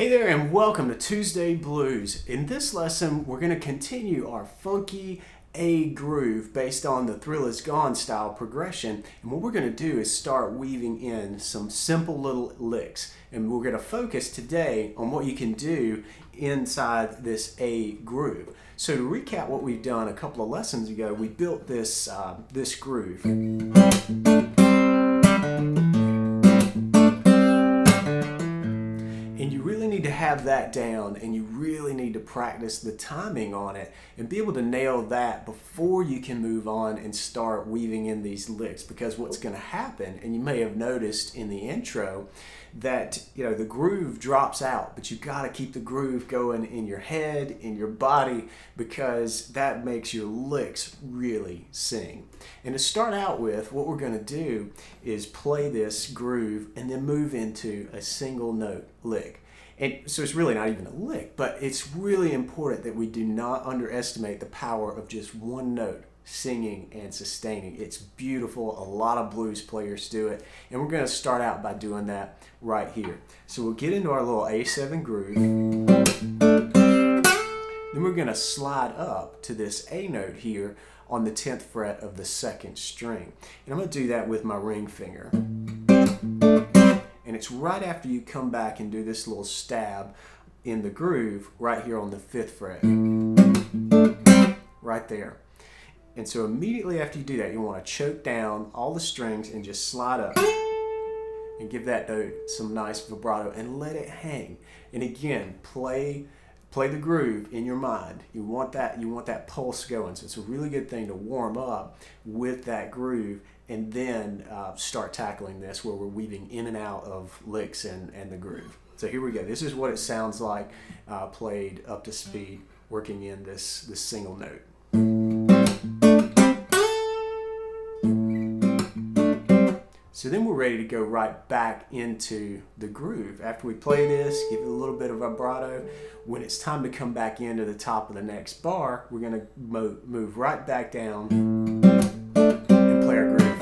Hey there and welcome to Tuesday Blues. In this lesson, we're going to continue our funky A groove based on the Thrill Is Gone style progression. And what we're going to do is start weaving in some simple little licks. And we're going to focus today on what you can do inside this A groove. So to recap what we've done a couple of lessons ago, we built this groove. To have that down, and you really need to practice the timing on it and be able to nail that before you can move on and start weaving in these licks, because what's going to happen, and you may have noticed in the intro, that the groove drops out, but you got to keep the groove going in your head, in your body, because that makes your licks really sing. And to start out with, what we're going to do is play this groove and then move into a single note lick. And so it's really not even a lick, but it's really important that we do not underestimate the power of just one note singing and sustaining. It's beautiful. A lot of blues players do it. And we're going to start out by doing that right here. So we'll get into our little A7 groove. Then we're going to slide up to this A note here on the 10th fret of the 2nd string. And I'm going to do that with my ring finger. And it's right after you come back and do this little stab in the groove right here on the 5th fret. Right there. And so immediately after you do that, you want to choke down all the strings and just slide up and give that note some nice vibrato and let it hang. And again, play the groove in your mind. You want that pulse going. So it's a really good thing to warm up with that groove and then start tackling this where we're weaving in and out of licks and the groove. So here we go. This is what it sounds like played up to speed, working in this single note. So then we're ready to go right back into the groove. After we play this, give it a little bit of vibrato. When it's time to come back into the top of the next bar, we're going to move right back down and play our groove.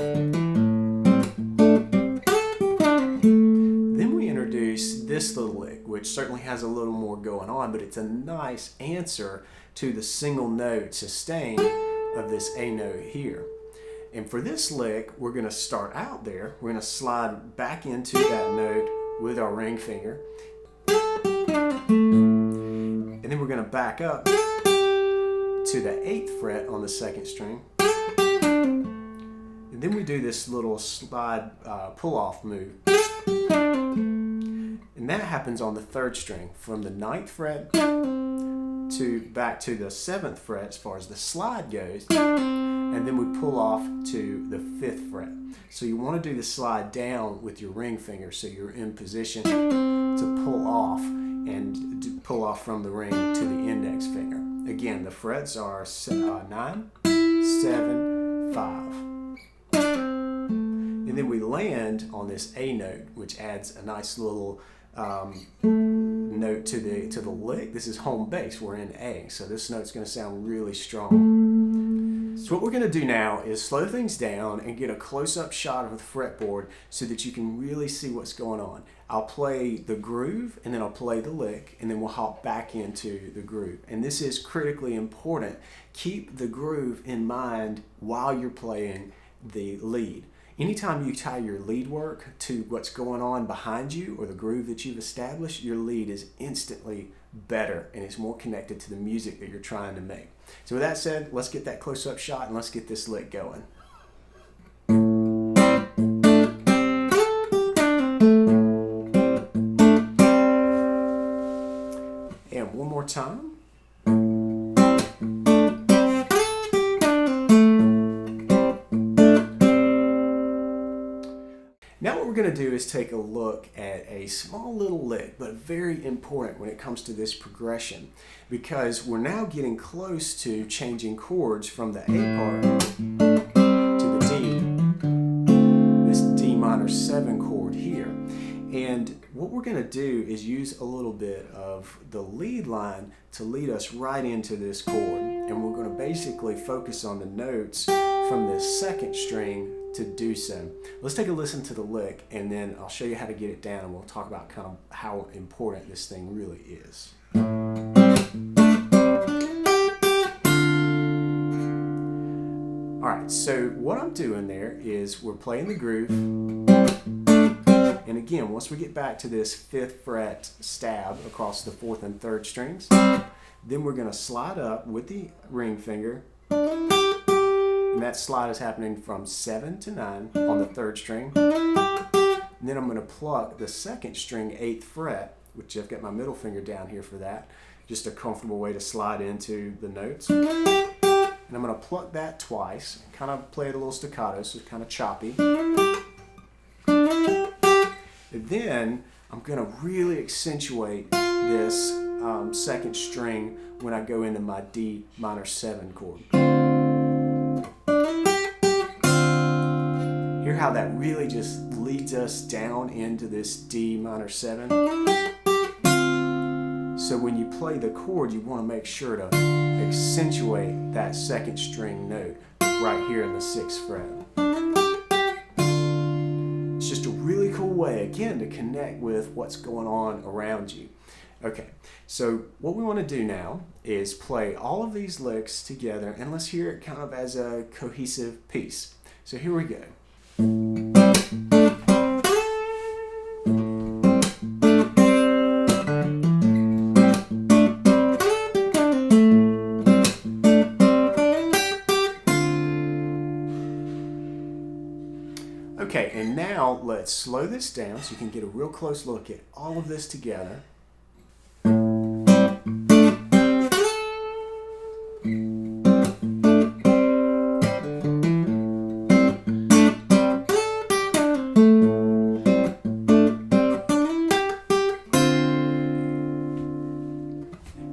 Then we introduce this little lick, which certainly has a little more going on, but it's a nice answer to the single note sustain of this A note here. And for this lick, we're going to start out there. We're going to slide back into that note with our ring finger. And then we're going to back up to the 8th fret on the 2nd string. And then we do this little slide pull-off move. And that happens on the 3rd string from the 9th fret back to the 7th fret as far as the slide goes. And then we pull off to the 5th fret. So you want to do the slide down with your ring finger so you're in position to pull off and pull off from the ring to the index finger. Again, the frets are 9, 7, 5. And then we land on this A note, which adds a nice little note to the lick. This is home base. We're in A, so this note's going to sound really strong. So what we're going to do now is slow things down and get a close-up shot of the fretboard so that you can really see what's going on. I'll play the groove and then I'll play the lick and then we'll hop back into the groove. And this is critically important. Keep the groove in mind while you're playing the lead. Anytime you tie your lead work to what's going on behind you or the groove that you've established, your lead is instantly better and it's more connected to the music that you're trying to make. So with that said, let's get that close-up shot and let's get this lick going. And one more time. Now what we're going to do is take a look at a small little lick, but very important when it comes to this progression, because we're now getting close to changing chords from the A part to the D, this D minor 7 chord here. And what we're going to do is use a little bit of the lead line to lead us right into this chord. And we're going to basically focus on the notes from this second string to do so. Let's take a listen to the lick, and then I'll show you how to get it down, and we'll talk about kind of how important this thing really is. All right, so what I'm doing there is we're playing the groove. And again, once we get back to this 5th fret stab across the 4th and 3rd strings, then we're going to slide up with the ring finger. And that slide is happening from 7 to 9 on the 3rd string. And then I'm going to pluck the 2nd string 8th fret, which I've got my middle finger down here for that. Just a comfortable way to slide into the notes. And I'm going to pluck that twice, kind of play it a little staccato, so it's kind of choppy. And then I'm going to really accentuate this 2nd string when I go into my D minor 7 chord. Hear how that really just leads us down into this D minor 7? So when you play the chord, you want to make sure to accentuate that 2nd string note right here in the 6th fret. It's just a really cool way, again, to connect with what's going on around you. Okay, so what we want to do now is play all of these licks together, and let's hear it kind of as a cohesive piece. So here we go. Okay, and now let's slow this down so you can get a real close look at all of this together.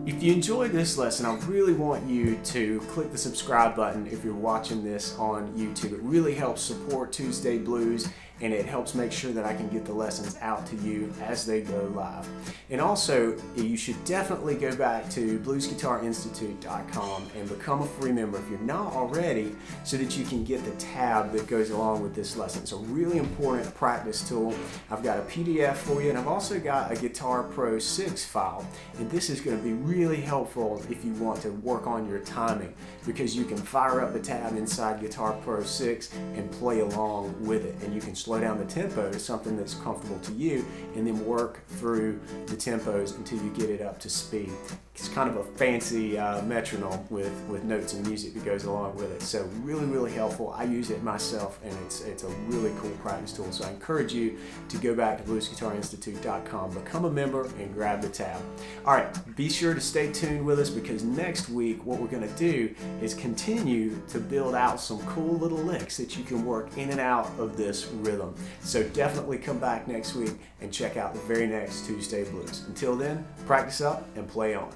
If you enjoyed this lesson, I really want you to click the subscribe button if you're watching this on YouTube. It really helps support Tuesday Blues, and it helps make sure that I can get the lessons out to you as they go live. And also, you should definitely go back to bluesguitarinstitute.com and become a free member if you're not already, so that you can get the tab that goes along with this lesson. It's a really important practice tool. I've got a PDF for you, and I've also got a Guitar Pro 6 file. And this is going to be really helpful if you want to work on your timing, because you can fire up the tab inside Guitar Pro 6 and play along with it. And you can slow down the tempo to something that's comfortable to you, and then work through the tempos until you get it up to speed. It's kind of a fancy metronome with notes and music that goes along with it. So really, really helpful. I use it myself, and it's a really cool practice tool. So I encourage you to go back to bluesguitarinstitute.com, become a member, and grab the tab. All right, be sure to stay tuned with us, because next week what we're going to do is continue to build out some cool little licks that you can work in and out of this rhythm. So definitely come back next week and check out the very next Tuesday Blues. Until then, practice up and play on.